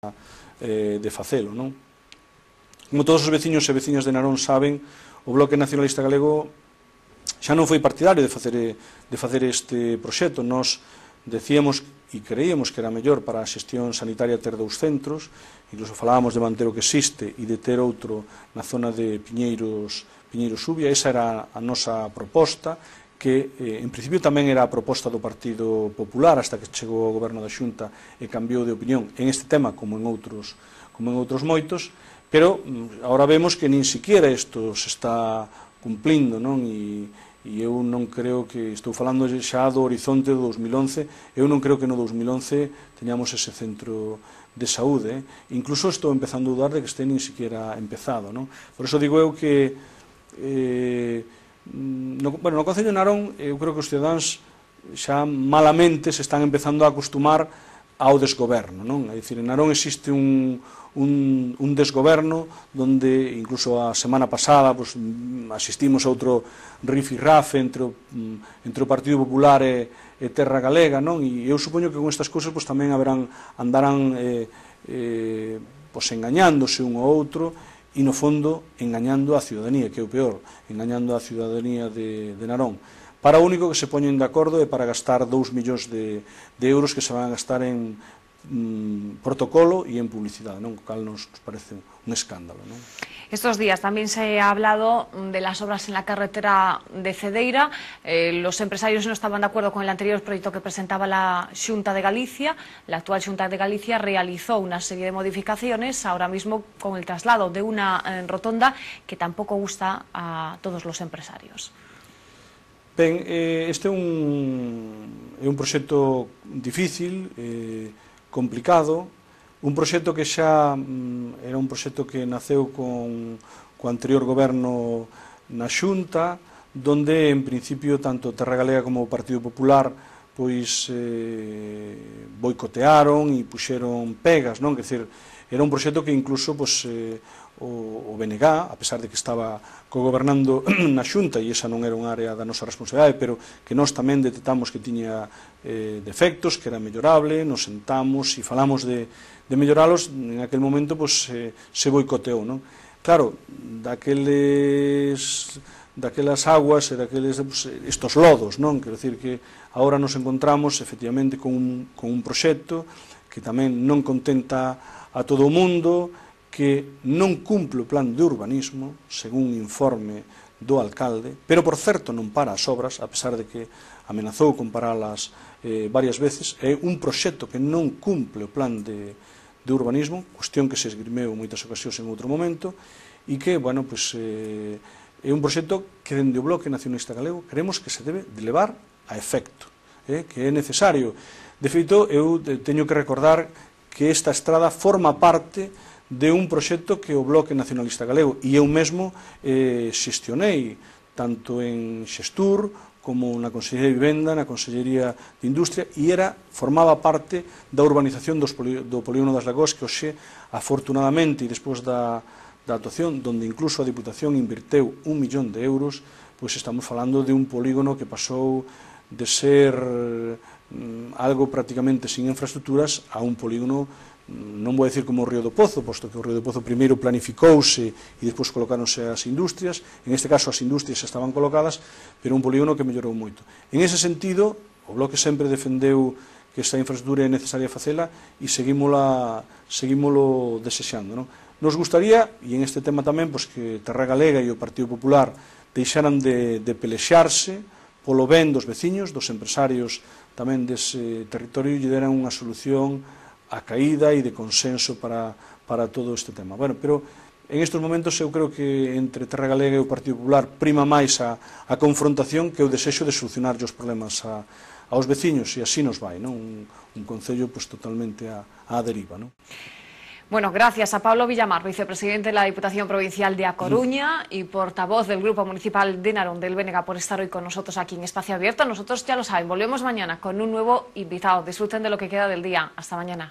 de facelo, non? Como todos os veciños e veciñas de Narón saben, o Bloque Nacionalista Galego xa non foi partidario de facer este proxecto. Nós decíamos e creíamos que era mellor para a xestión sanitaria ter dous centros, incluso falábamos de manter o que existe e de ter outro na zona de Piñeiros Ubia. Esa era a nosa proposta, que en principio tamén era a proposta do Partido Popular, hasta que chegou ao goberno da Xunta e cambiou de opinión en este tema como en outros moitos, pero agora vemos que nin siquiera isto se está cumplindo, non? E eu non creo que, estou falando xa do horizonte do 2011, eu non creo que no 2011 teñamos ese centro de saúde, incluso estou empezando a dudar de que este nin siquiera empezado, non? Por iso digo eu que no Concello de Narón eu creo que os cidadáns xa malamente se están empezando a acostumar ao desgoberno, non? É dicir, en Narón existe un desgoberno donde incluso a semana pasada asistimos a outro rifirrafe entre o Partido Popular e Terra Galega, non? E eu supoño que con estas cousas tamén andarán engañándose un ao outro e no fondo engañando a ciudadanía, que é o peor, engañando a ciudadanía de Narón. Para o único que se poñen de acordo é para gastar 2 millóns de euros que se van a gastar en protocolo e en publicidade, non? O cal nos parece un escándalo, non? Estos días también se ha hablado de las obras en la carretera de Cedeira. Los empresarios no estaban de acuerdo con el anterior proyecto que presentaba la Xunta de Galicia. La actual Xunta de Galicia realizó una serie de modificaciones, ahora mismo con el traslado de una rotonda que tampoco gusta a todos los empresarios. Ben, este é un proxecto difícil, complicado, un proxecto que xa era un proxecto que naceu co anterior goberno na Xunta, donde en principio tanto Terra Galega como o Partido Popular boicotearon e puxeron pegas, non? Quer dizer, era un proxecto que incluso o BNG, a pesar de que estaba cogobernando na Xunta, e esa non era unha área da nosa responsabilidade, pero que nós tamén detectamos que tiña defectos, que era mellorable, nos sentamos e falamos de melloralos, en aquel momento se boicoteou, non? Claro, daquelas aguas e estos lodos, non? Quero dicir que agora nos encontramos efectivamente con un proxecto que tamén non contenta a todo o mundo, que non cumple o plan de urbanismo, según informe do alcalde, pero por certo non para as obras, a pesar de que amenazou con paralas varias veces. É un proxecto que non cumple o plan de urbanismo, cuestión que se esgrimeu en moitas ocasións en outro momento, e que, bueno, é un proxecto que dende o Bloque Nacionalista Galego queremos que se debe de levar a efecto, que é necesario. De feito, eu teño que recordar que esta estrada forma parte de un proxecto que o Bloque Nacionalista Galego e eu mesmo xestionei tanto en Xestur como na Consellería de Vivenda, na Consellería de Industria, e formaba parte da urbanización do polígono das Lagoas, que hoxe, afortunadamente, e despois da actuación, donde incluso a Diputación inverteu 1 millón de euros, pois estamos falando de un polígono que pasou de ser algo prácticamente sin infraestructuras a un polígono, non vou dicir como o Río do Pozo, posto que o Río do Pozo primeiro planificouse e despois colocáronse as industrias, en este caso as industrias xa estaban colocadas, pero un polígono que mellorou moito. En ese sentido, o Bloque sempre defendeu que esta infraestructura é necesaria facela e seguímolo desexando, non? Nos gustaría, e en este tema tamén, que Terra Galega e o Partido Popular deixaran de pelexarse polo ben dos veciños, dos empresarios tamén dese territorio, e lle deran unha solución a caída e de consenso para todo este tema. Bueno, pero en estes momentos eu creo que entre Terra Galega e o Partido Popular prima máis a confrontación que o desexo de solucionar os problemas aos veciños, e así nos vai, non? Un concello totalmente á deriva, non? Bueno, gracias a Pablo Villamar, vicepresidente de la Diputación Provincial de A Coruña y portavoz del Grupo Municipal de Narón del BNG, por estar hoy con nosotros aquí en Espacio Abierto. Nosotros, ya lo saben, volvemos mañana con un nuevo invitado. Disfruten de lo que queda del día. Hasta mañana.